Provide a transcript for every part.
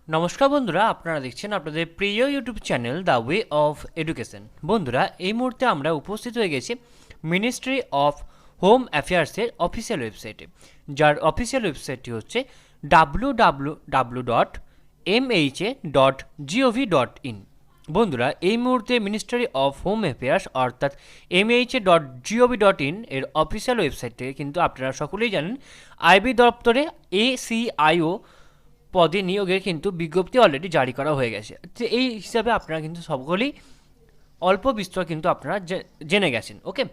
নমস্কার বন্ধুরা, আপনারা দেখছেন আপনাদের প্রিয় YouTube channel the way of education. বন্ধুরা, এই মুহূর্তে আমরা উপস্থিত হয়ে গেছি মিনিস্ট্রি অফ হোম অ্যাফেয়ার্সের অফিসিয়াল ওয়েবসাইটে, যার অফিসিয়াল ওয়েবসাইটটি হচ্ছে www.mha.gov.in। বন্ধুরা, এই মুহূর্তে মিনিস্ট্রি অফ হোম অ্যাফেয়ার্স অর্থাৎ mha.gov.in এর অফিসিয়াল ওয়েবসাইট থেকে কিন্তু আপনারা সকলেই জানেন আইবি দপ্তরে ACIO পদে নিয়োগের কিন্তু বিজ্ঞপ্তি অলরেডি জারি করা হয়ে গেছে। তো এই হিসাবে আপনারা কিন্তু সকলেই অল্প বিস্তর কিন্তু আপনারা জেনে গেছেন। ওকে,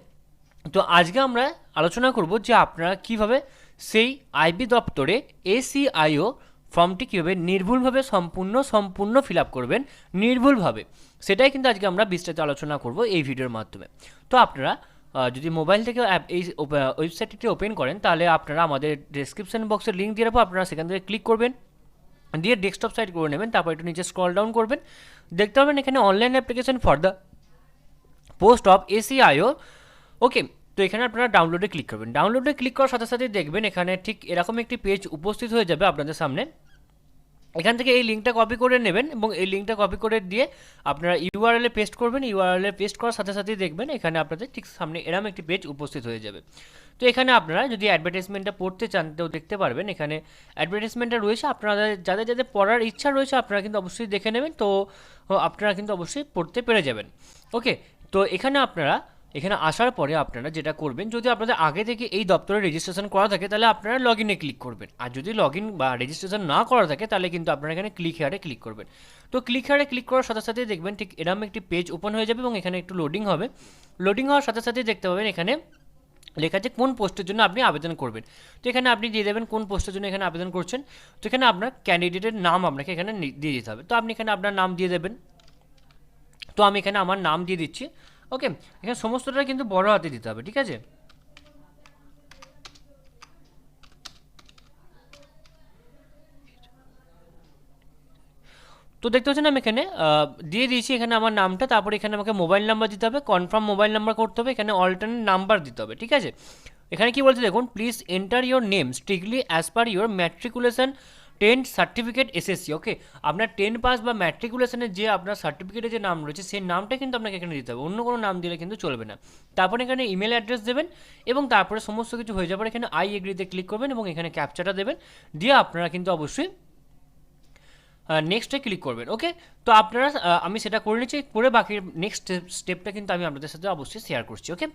তো আজকে আমরা আলোচনা করব যে আপনারা কিভাবে সেই আইবি দপ্তরে ACIO ফর্মটি কীভাবে নির্ভুলভাবে সম্পূর্ণ ফিল আপ করবেন নির্ভুলভাবে, সেটাই কিন্তু আজকে আমরা বিস্তারিত আলোচনা করব এই ভিডিওর মাধ্যমে। তো আপনারা যদি মোবাইল থেকে এই ওয়েবসাইটটি ওপেন করেন, তাহলে আপনারা আমাদের ডেসক্রিপশন বক্সের লিঙ্ক দিয়ে রাখবো, আপনারা সেখান থেকে ক্লিক করবেন, দিয়ে ডেস্কটপ সাইট করে নেবেন। তারপর একটু নিচে স্ক্রল ডাউন করবেন, দেখতে পাবেন এখানে online application for the post of ACIO। ওকে, তো এখানে আপনারা ডাউনলোডে ক্লিক করবেন। ডাউনলোডে ক্লিক করার সাথে সাথে দেখবেন এখানে ঠিক এরকম একটি পেজ উপস্থিত হয়ে যাবে আপনাদের সামনে। এখান থেকে এই লিঙ্কটা কপি করে নেবেন এবং এই লিঙ্কটা কপি করে দিয়ে আপনারা ইউআরএল এ পেস্ট করবেন। ইউআরএল এ পেস্ট করার সাথে সাথেই দেখবেন এখানে আপনাদের ঠিক সামনে এরকম একটি পেজ উপস্থিত হয়ে যাবে। তো এখানে আপনারা যদি অ্যাডভার্টাইজমেন্টটা পড়তে চান তো দেখতে পারবেন এখানে অ্যাডভার্টাইজমেন্টটা রয়েছে। আপনারা যাদের পড়ার ইচ্ছা রয়েছে আপনারা কিন্তু অবশ্যই দেখে নেবেন, তো আপনারা কিন্তু অবশ্যই পড়তে পেরে যাবেন। ওকে, তো এখানে আসার পরে আপনারা যেটা করবেন, যদি আপনাদের আগে থেকে এই দপ্তরে রেজিস্ট্রেশন করা থাকে তাহলে আপনারা লগ ইনে ক্লিক করবেন, আর যদি লগ ইন বা রেজিস্ট্রেশন না করা থাকে তাহলে কিন্তু আপনারা এখানে ক্লিক হেয়ারে ক্লিক করবেন। তো ক্লিক হেয়ারে ক্লিক করার সাথে সাথে দেখবেন ঠিক এরকম একটি পেজ ওপেন হয়ে যাবে এবং এখানে একটু লোডিং হবে। লোডিং হওয়ার সাথে সাথে দেখতে পাবেন এখানে লেখা আছে কোন পোস্টের জন্য আপনি আবেদন করবেন। তো এখানে আপনি দিয়ে দেবেন কোন পোস্টের জন্য এখানে আবেদন করছেন। তো এখানে আপনার ক্যান্ডিডেটের নাম আপনাকে এখানে দিয়ে দিতে হবে। তো আপনি এখানে আপনার নাম দিয়ে দেবেন। তো আমি এখানে আমার নাম দিয়ে দিচ্ছি। ওকে, এখানে সমস্তটা কিন্তু বড় হাতে দিতে হবে, ঠিক আছে। তো দেখতে পাচ্ছেন আমি এখানে দিয়ে দিয়েছি এখানে আমার নামটা। তারপরে এখানে আমাকে মোবাইল নাম্বার দিতে হবে, কনফার্ম মোবাইল নাম্বার করতে হবে, এখানে অল্টারনেট নাম্বার দিতে হবে, ঠিক আছে। এখানে কি বলছে দেখুন, please enter your name strictly as per your matriculation 10th certificate SSC। ওকে, আপনার 10 পাস বা ম্যাট্রিকুলেশনের যে আপনার সার্টিফিকেটে যে নাম রয়েছে সেই নামটা কিন্তু আপনাকে এখানে দিতে হবে, অন্য কোনো নাম দিলে কিন্তু চলবে না। তারপরে এখানে ইমেল অ্যাড্রেস দেবেন এবং তারপরে সমস্ত কিছু হয়ে যাবার এখানে আই এগ্রিতে ক্লিক করবেন এবং এখানে ক্যাপচাটা দেবেন, দিয়ে আপনারা কিন্তু অবশ্যই নেক্সটে ক্লিক করবেন। ওকে, তো আপনারা আমি সেটা করে নিচ্ছি, করে বাকি নেক্সট স্টেপটা কিন্তু আমি আপনাদের সাথে অবশ্যই শেয়ার করছি। ওকে,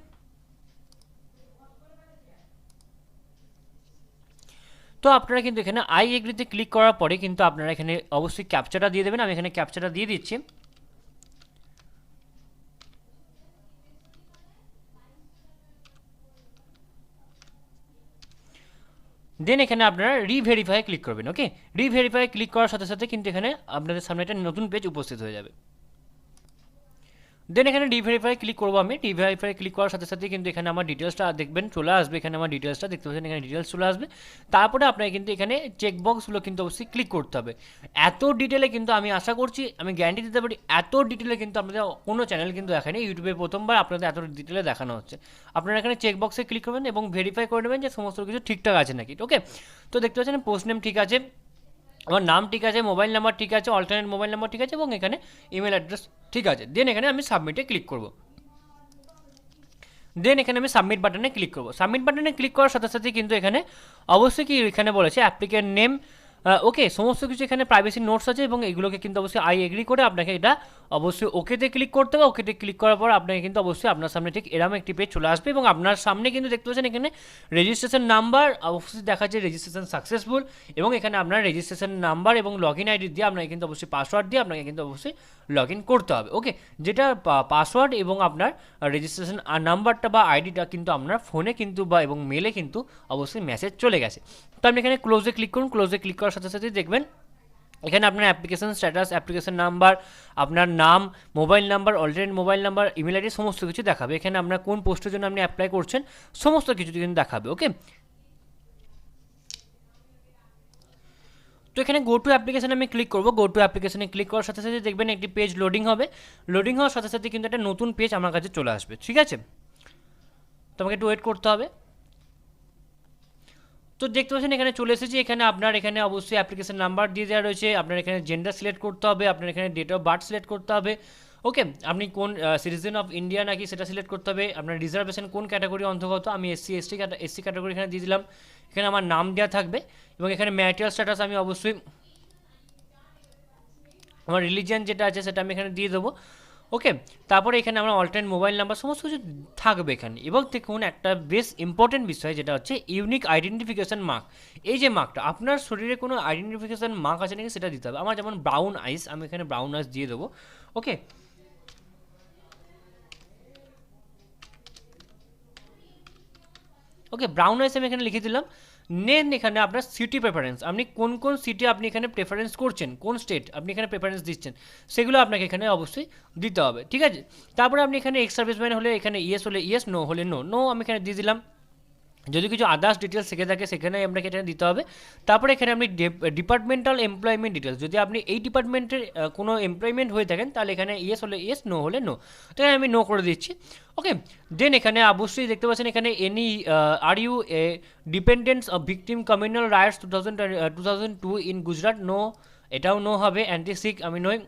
তো আপনারা কিন্তু এখানে আই এগ্রিতে ক্লিক করার পরে কিন্তু আপনারা এখানে অবশ্যই ক্যাপচাটা দিয়ে দেবেন। আমি এখানে ক্যাপচাটা দিয়ে দিচ্ছি। দেন এখানে আপনারা রিভেরিফাই ক্লিক করবেন। ওকে, রিভেরিফাই ক্লিক করার সাথে সাথে কিন্তু এখানে আপনাদের সামনে একটা নতুন পেজ উপস্থিত হয়ে যাবে। দেন এখানে ডিভেরিফাই ক্লিক করবো আমি। ডিভেরিফাই ক্লিক করার সাথে সাথে কিন্তু এখানে আমার ডিটেলসটা দেখবেন চলে আসবে। এখানে আমার ডিটেলসটা দেখতে পাচ্ছেন, এখানে ডিটেলস চলে আসবে। তারপরে আপনাকে কিন্তু এখানে চেকবক্সগুলো কিন্তু অবশ্যই ক্লিক করতে হবে। এত ডিটেলে কিন্তু আমি আশা করছি, আমি গ্যারান্টি দিতে পারি, এত ডিটেলে কিন্তু আপনাদের কোনো চ্যানেল কিন্তু দেখায়নি। ইউটিউবে প্রথমবার আপনাদের এত ডিটেলে দেখানো হচ্ছে। আপনারা এখানে চেকবক্সে ক্লিক করবেন এবং ভেরিফাই করে নেবেন যে সমস্ত কিছু ঠিকঠাক আছে নাকি। ওকে, তো দেখতে পাচ্ছেন পোস্ট নেম ঠিক আছে, আমার নাম ঠিক আছে, মোবাইল নাম্বার ঠিক আছে, অল্টারনেট মোবাইল নাম্বার ঠিক আছে এবং এখানে ইমেল অ্যাড্রেস ঠিক আছে। দেন এখানে আমি সাবমিটে ক্লিক করব। দেন এখানে আমি সাবমিট বাটনে ক্লিক করব। সাবমিট বাটনে ক্লিক করার সাথে সাথে কিন্তু এখানে অবশ্যই কি এখানে বলেছে অ্যাপ্লিকেন্ট নেম। ওকে, সমস্ত কিছু এখানে প্রাইভেসি নোটস আছে এবং এগুলোকে কিন্তু অবশ্যই আই এগ্রি করে আপনাকে এটা অবশ্যই ওকেতে ক্লিক করতে হবে। ওকেতে ক্লিক করার পর আপনাকে কিন্তু অবশ্যই আপনার সামনে ঠিক এরকম একটি পেজ চলে আসবে এবং আপনার সামনে কিন্তু দেখতে পাচ্ছেন এখানে রেজিস্ট্রেশন নাম্বার অবশ্যই দেখাচ্ছে রেজিস্ট্রেশন সাকসেসফুল এবং এখানে আপনার রেজিস্ট্রেশন নাম্বার এবং লগ ইন আইডি দিয়ে আপনাকে কিন্তু অবশ্যই পাসওয়ার্ড দিয়ে আপনাকে কিন্তু অবশ্যই লগ ইন করতে হবে। ওকে, যেটা পাসওয়ার্ড এবং আপনার রেজিস্ট্রেশন নাম্বারটা বা আইডিটা কিন্তু আপনার ফোনে কিন্তু বা এবং মেলে কিন্তু অবশ্যই মেসেজ চলে গেছে। তো আপনি এখানে ক্লোজে ক্লিক করুন। ক্লোজে ক্লিক করার সাথে সাথে দেখবেন এখানে আপনার অ্যাপ্লিকেশন স্ট্যাটাস, অ্যাপ্লিকেশন নাম্বার, আপনার নাম, mobile number, alternate mobile number, email ID সমস্ত কিছু দেখাবে। এখানে আপনার কোন পোস্টের জন্য আপনি অ্যাপ্লাই করছেন সমস্ত কিছু কিন্তু দেখাবে। ওকে, তো এখানে গো টু অ্যাপ্লিকেশানে আমি ক্লিক করবো। গো টু অ্যাপ্লিকেশানে ক্লিক করার সাথে সাথে দেখবেন একটি পেজ লোডিং হবে। লোডিং হওয়ার সাথে সাথে কিন্তু একটা নতুন পেজ আমার কাছে চলে আসবে, ঠিক আছে। তো আমাকে একটু ওয়েট করতে হবে। তো দেখতে পাচ্ছেন এখানে চলে এসেছি। এখানে আপনার এখানে অবশ্যই অ্যাপ্লিকেশন নাম্বার দিয়ে দেওয়া রয়েছে, আপনার এখানে জেন্ডার সিলেক্ট করতে হবে, আপনার এখানে ডেট অফ বার্থ সিলেক্ট করতে হবে, ওকে, আপনি কোন সিটিজেন অফ ইন্ডিয়া নাকি সেটা সিলেক্ট করতে হবে, আপনার রিজার্ভেশন কোন ক্যাটাগরি অন্তর্গত, আমি এসসি ক্যাটাগরি এখানে দিয়ে দিলাম, এখানে আমার নাম দেওয়া থাকবে, এবং এখানে ম্যারিটাল স্ট্যাটাস আমি অবশ্যই আমার রিলিজিয়ান যেটা আছে সেটা আমি এখানে দিয়ে দেবো, ওকে। তারপরে এখানে আমরা অল্টারনেট মোবাইল নাম্বার সমস্ত কিছু থাকবে এখানে। এবং দেখুন একটা বেশ ইম্পর্টেন্ট বিষয় যেটা হচ্ছে ইউনিক আইডেন্টিফিকেশন মার্ক। এই যে মার্কটা আপনার শরীরে কোনো আইডেন্টিফিকেশন মার্ক আছে নাকি সেটা দিতে হবে। আমার যেমন ব্রাউন আইস, আমি এখানে ব্রাউন আইস দিয়ে দেবো, ওকে। ওকে, ব্রাউন আইস আমি এখানে লিখে দিলাম। নেন এখানে আপনার সিটি প্রেফারেন্স, আপনি কোন কোন সিটি আপনি এখানে প্রেফারেন্স করছেন, কোন স্টেট আপনি এখানে প্রেফারেন্স দিচ্ছেন সেগুলো আপনাকে এখানে অবশ্যই দিতে হবে, ঠিক আছে। তারপরে আপনি এখানে এক্স সার্ভিসম্যান হলে এখানে ইয়েস হলে ইয়েস, নো হলে নো, নো আমি এখানে দিয়ে দিলাম। যদি কিছু আদার্স ডিটেলস থেকে থাকে সেখানে আপনাকে এটা দিতে হবে। তারপরে এখানে আপনি ডিপার্টমেন্টাল এমপ্লয়মেন্ট ডিটেলস, যদি আপনি এই ডিপার্টমেন্টের কোনো এমপ্লয়মেন্ট হয়ে থাকেন তাহলে এখানে ইয়েস হলে ইয়েস, নো হলে নো, তো এখানে আমি নো করে দিচ্ছি, ওকে। দেন এখানে অবশ্যই দেখতে পাচ্ছেন এখানে any are you a dependents of victim communal riots 2002 in Gujarat, no, এটাও নো হবে। অ্যান্টি সিক আমি নই,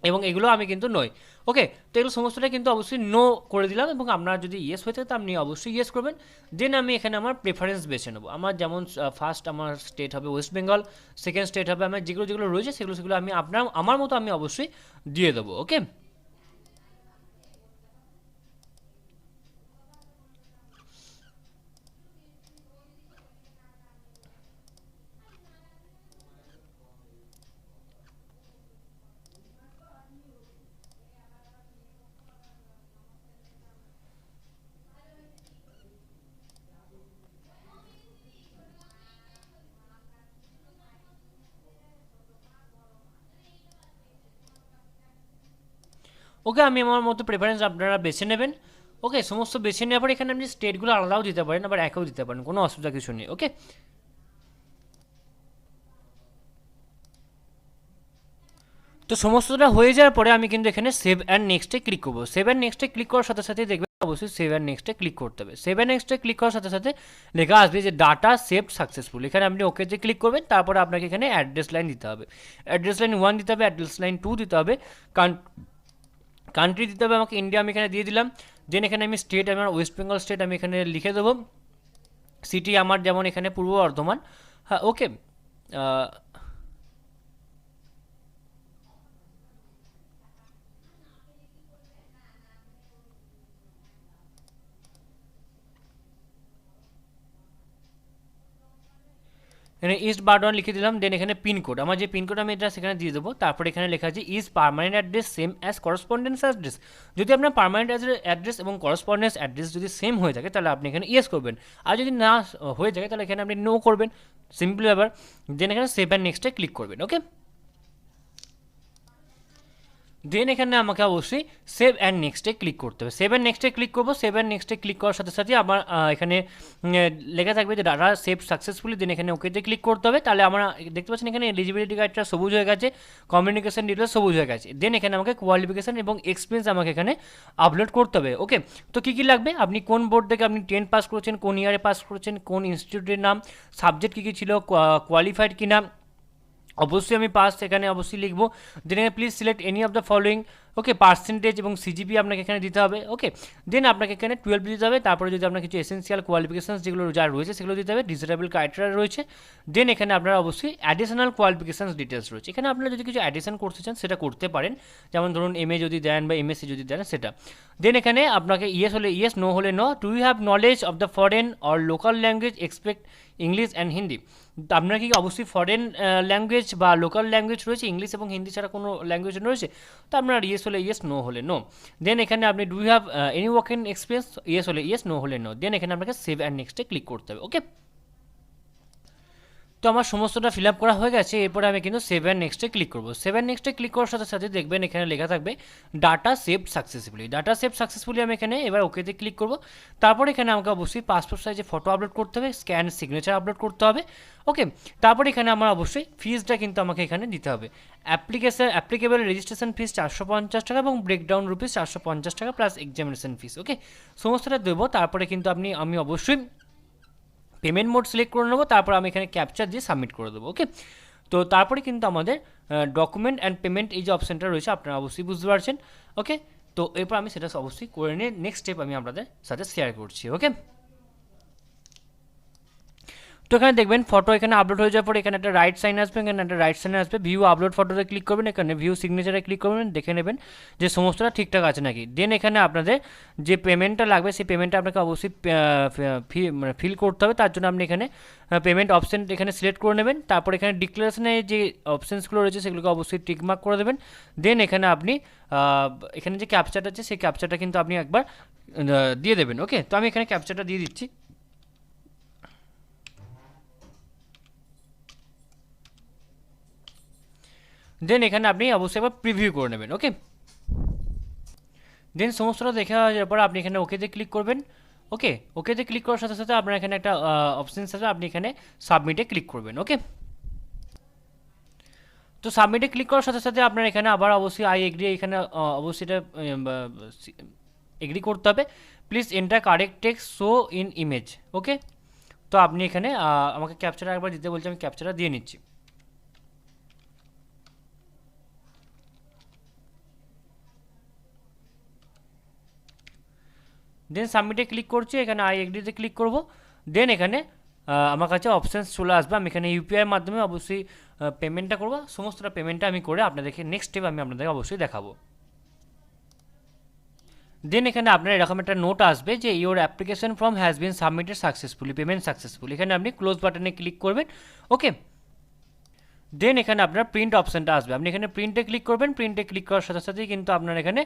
এবং এগুলো আমি কিন্তু নই, ওকে। তো এগুলো সমস্তটা কিন্তু অবশ্যই নো করে দিলাম, এবং আপনার যদি ইয়েস হয়ে থাকে তো আপনি অবশ্যই ইয়েস করবেন। দেন আমি এখানে আমার প্রেফারেন্স বেছে নেবো। আমার যেমন ফার্স্ট আমার স্টেট হবে ওয়েস্ট বেঙ্গল, সেকেন্ড স্টেট হবে আমার যেগুলো যেগুলো রয়েছে সেগুলো আমি আমার মতো আমি অবশ্যই দিয়ে দেবো, ওকে। ওকে, আমি আমার মতো প্রেফারেন্স আপনারা বেছে নেবেন, ওকে। সমস্ত বেছে নেওয়ার পর এখানে আপনি স্টেটগুলো আলাদাও দিতে পারেন, আবার একও দিতে পারেন, কোনো অসুবিধা কিছু নেই, ওকে। তো সমস্তটা হয়ে যাওয়ার পরে আমি কিন্তু এখানে সেভ অ্যান্ড নেক্সটে ক্লিক করবো। সেভ অ্যান্ড নেক্সটে ক্লিক করার সাথে সাথে দেখবেন অবশ্যই সেভ অ্যান্ড নেক্সটে ক্লিক করতে হবে। সেভ অ্যান্ড নেক্সটে ক্লিক করার সাথে সাথে লেখা আসবে যে ডাটা সেভ সাকসেসফুল, এখানে আপনি ওকেতে ক্লিক করবেন। তারপরে আপনাকে এখানে অ্যাড্রেস লাইন দিতে হবে, অ্যাড্রেস লাইন 1 দিতে হবে, অ্যাড্রেস লাইন 2 দিতে হবে, কান্ট্রি দিতে হবে আমাকে ইন্ডিয়া, আমি এখানে দিয়ে দিলাম। দেন এখানে আমি স্টেট, আমার ওয়েস্ট বেঙ্গল স্টেট আমি এখানে লিখে দেবো। সিটি আমার যেমন এখানে পূর্ব বর্ধমান, হ্যাঁ, ওকে। এখানে ইস্ট বারডন লিখে দিলাম। দেন এখানে পিনকোড, আমার যে পিনকোড আমি এটা সেখানে দিয়ে দেবো। তারপরে এখানে লেখা আছে is permanent address same as correspondence address, যদি আপনার পার্মানেন্ট অ্যাড্রেস এবং করসপন্ডেন্স অ্যাড্রেস যদি সেম হয়ে থাকে তাহলে আপনি এখানে ইয়েস করবেন, আর যদি না হয়ে থাকে তাহলে এখানে আপনি নো করবেন, সিম্পল ব্যাপার। দেন এখানে সেভ অ্যান্ড নেক্সটে ক্লিক করবেন, ওকে। দেন এখানে আমাকে অবশ্যই সেভ অ্যান্ড নেক্সটে ক্লিক করতে হবে। সেভ অ্যান্ড নেক্সটে ক্লিক করবো। সেভ অ্যান্ড নেক্সটে ক্লিক করার সাথে সাথে আমার এখানে লেখা থাকবে যে ডাটা সেভ সাকসেসফুলি। দেন এখানে ওকেতে ক্লিক করতে হবে। তাহলে আমরা দেখতে পাচ্ছেন এখানে এলিজিবিলিটি গাইডটা সবুজ হয়ে গেছে, কমিউনিকেশন ডিটেলস সবুজ হয়ে গেছে। দেন এখানে আমাকে কোয়ালিফিকেশন এবং এক্সপিরিয়েন্স আমাকে এখানে আপলোড করতে হবে, ওকে। তো কী কী লাগবে, আপনি কোন বোর্ড থেকে আপনি 10 পাস করেছেন, কোন ইয়ারে পাস করেছেন, কোন ইনস্টিটিউটের নাম, সাবজেক্ট কী কী ছিল, কোয়ালিফাইড কিনা, অবশ্যই আমি পাস এখানে অবশ্যই লিখবো। Then please select any of the following, okay. Percentage এবং সিজিপি আপনাকে এখানে দিতে হবে, ওকে। দেন আপনাকে এখানে 12 দিতে হবে। তারপরে যদি আপনার কিছু এসেন্সিয়াল কোয়ালিফিকেশানস যেগুলো যা রয়েছে সেগুলো দিতে হবে, ডিসেবল ক্রাইটেরিয়া রয়েছে। দেন এখানে আপনার অবশ্যই অ্যাডিশনাল কোয়ালিফিকেশানস ডিটেলস রয়েছে, এখানে আপনারা যদি কিছু অ্যাডিশন করতে চান সেটা করতে পারেন, যেমন ধরুন এমএ যদি দেন বা এমএসসি যদি দেন সেটা। দেন এখানে আপনাকে ইয়েস হলে ইয়েস, নো হলে no. Do you have knowledge of the foreign or local language expect English and Hindi, আপনার কি অবশ্যই ফরেন ল্যাঙ্গুয়েজ বা লোকাল ল্যাঙ্গুয়েজ রয়েছে, ইংলিশ এবং হিন্দি ছাড়া কোনো ল্যাঙ্গুয়েজ রয়েছে, তো আপনার ইয়েস হলে ইয়েস, নো হলে নো। দেন এখানে আপনি do you have any work in experience, yes হলে ইয়েস, নো হলে নো। দেন এখানে আপনাকে সেভ অ্যান্ড নেক্সটে ক্লিক করতে হবে, ওকে। তো আমার সমস্তটা ফিল আপ করা হয়ে গেছে। এরপরে আমি কিন্তু সেভ অ্যান্ড নেক্সটে ক্লিক করবো। সেভ অ্যান্ড নেক্সটে ক্লিক করার সাথে সাথে দেখবেন এখানে লেখা থাকবে data save successfully. Data save successfully আমি এখানে এবার ওকেতে ক্লিক করবো। তারপর এখানে আমাকে অবশ্যই পাসপোর্ট সাইজে ফটো আপলোড করতে হবে, স্ক্যান সিগনেচার আপলোড করতে হবে, ওকে। তারপর এখানে আমার অবশ্যই ফিজটা কিন্তু আমাকে এখানে দিতে হবে। অ্যাপ্লিকেবল রেজিস্ট্রেশন ফিস 450 টাকা এবং ব্রেকডাউন রুপিস 450 টাকা প্লাস এক্সামিনেশন ফিস, ওকে। সমস্তটা দেবো। তারপরে কিন্তু আমি অবশ্যই পেমেন্ট মোড সিলেক্ট করে নেবো, তারপর আমি এখানে ক্যাপচার দিয়ে সাবমিট করে দেবো। ওকে, তো তারপরে কিন্তু আমাদের ডকুমেন্ট অ্যান্ড পেমেন্ট এই যে অপশানটা রয়েছে আপনারা অবশ্যই বুঝতে পারছেন। ওকে, তো এরপর আমি সেটা অবশ্যই করে নিয়ে নেক্সট স্টেপ আমি আপনাদের সাথে শেয়ার করছি। ওকে, তো এখানে দেখবেন ফটো এখানে আপলোড হয়ে যাওয়ার পর এখানে একটা রাইট সাইন আসবে, এখানে একটা রাইট সাইন আসবে, ভিউ আপলোড ফটোতে ক্লিক করবেন, এখানে ভিউ সিগনেচারে ক্লিক করবেন, দেখে নেবেন যে সমস্তটা ঠিকঠাক আছে নাকি। দেন এখানে আপনাদের যে পেমেন্টটা লাগবে সেই পেমেন্টটা আপনাকে অবশ্যই ফিল করতে হবে। তার জন্য আপনি এখানে পেমেন্ট অপশান এখানে সিলেক্ট করে নেবেন, তারপর এখানে ডিক্লারেশনে যে অপশানসগুলো রয়েছে সেগুলোকে অবশ্যই টিকমার্ক করে দেবেন। দেন এখানে আপনি এখানে যে ক্যাপচারটা আছে সেই ক্যাপচারটা কিন্তু আপনি একবার দিয়ে দেবেন। ওকে, তো আমি এখানে ক্যাপচারটা দিয়ে দিচ্ছি। দেন এখানে আপনি অবশ্যই একবার প্রিভিউ করে নেবেন। ওকে, দেন সমস্তটা দেখা যাওয়ার পর আপনি এখানে ওকেতে ক্লিক করবেন। ওকে, ওকেতে ক্লিক করার সাথে সাথে আপনার এখানে একটা অপশানস আছে, আপনি এখানে সাবমিটে ক্লিক করবেন। ওকে, তো সাবমিটে ক্লিক করার সাথে সাথে আপনার এখানে আবার অবশ্যই আই এগ্রি, এখানে অবশ্যই এটা এগ্রি করতে হবে। Please enter correct text show in image. Okay, তো আপনি এখানে আমাকে ক্যাপচারটা একবার দিতে বলছি, আমি ক্যাপচারটা দিয়ে নিচ্ছি। দেন সাবমিটে ক্লিক করছি, এখানে আই এগ্রিতে ক্লিক করব। দেন এখানে আমার কাছে অপশানস চলে আসবে, আমি এখানে ইউপিআইয়ের মাধ্যমে অবশ্যই পেমেন্টটা করবো। সমস্তটা পেমেন্টটা আমি করে আপনাদেরকে নেক্সট স্টেপ আমি আপনাদেরকে অবশ্যই দেখাবো। দেন এখানে আপনার এরকম একটা নোট আসবে যে your application form has been submitted successfully, payment successful, এখানে আপনি ক্লোজ বাটনে ক্লিক করবেন। ওকে, দেন এখানে আপনার প্রিন্ট অপশানটা আসবে, আপনি এখানে প্রিন্টে ক্লিক করবেন। প্রিন্টে ক্লিক করার সাথে সাথেই কিন্তু আপনার এখানে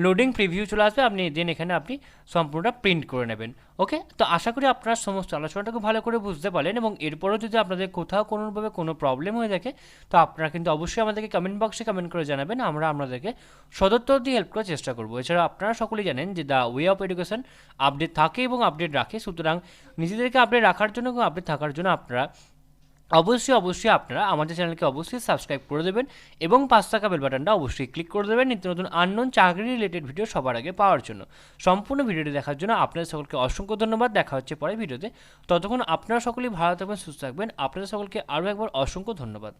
লোডিং প্রিভিউ চলে আসবে, আপনি দেন এখানে আপনি সম্পূর্ণটা প্রিন্ট করে নেবেন। ওকে, তো আশা করি আপনারা সমস্ত আলোচনাটাকে ভালো করে বুঝতে পারলেন, এবং এরপরেও যদি আপনাদের কোথাও কোনোভাবে কোনো প্রবলেম হয়ে থাকে তো আপনারা কিন্তু অবশ্যই আমাদেরকে কমেন্ট বক্সে কমেন্ট করে জানাবেন, আমরা আপনাদেরকে সদুত্তর দিয়ে হেল্প করার চেষ্টা করবো। এছাড়া আপনারা সকলেই জানেন যে the way of education update থাকে এবং আপডেট রাখে, সুতরাং নিজেদেরকে আপডেট রাখার জন্য এবং আপডেট থাকার জন্য আপনারা অবশ্যই আপনারা আমাদের চ্যানেলকে অবশ্যই সাবস্ক্রাইব করে দেবেন এবং পাঁচ টাকা বেল বাটনটা অবশ্যই ক্লিক করে দেবেন নিত্য নতুন আননোন চাকরি রিলেটেড ভিডিও সবার আগে পাওয়ার জন্য। সম্পূর্ণ ভিডিওটি দেখার জন্য আপনাদের সকলকে অসংখ্য ধন্যবাদ। দেখা হচ্ছে পরের ভিডিওতে, ততক্ষণ আপনারা সকলেই ভালো থাকবেন, সুস্থ থাকবেন। আপনাদের সকলকে আরও একবার অসংখ্য ধন্যবাদ।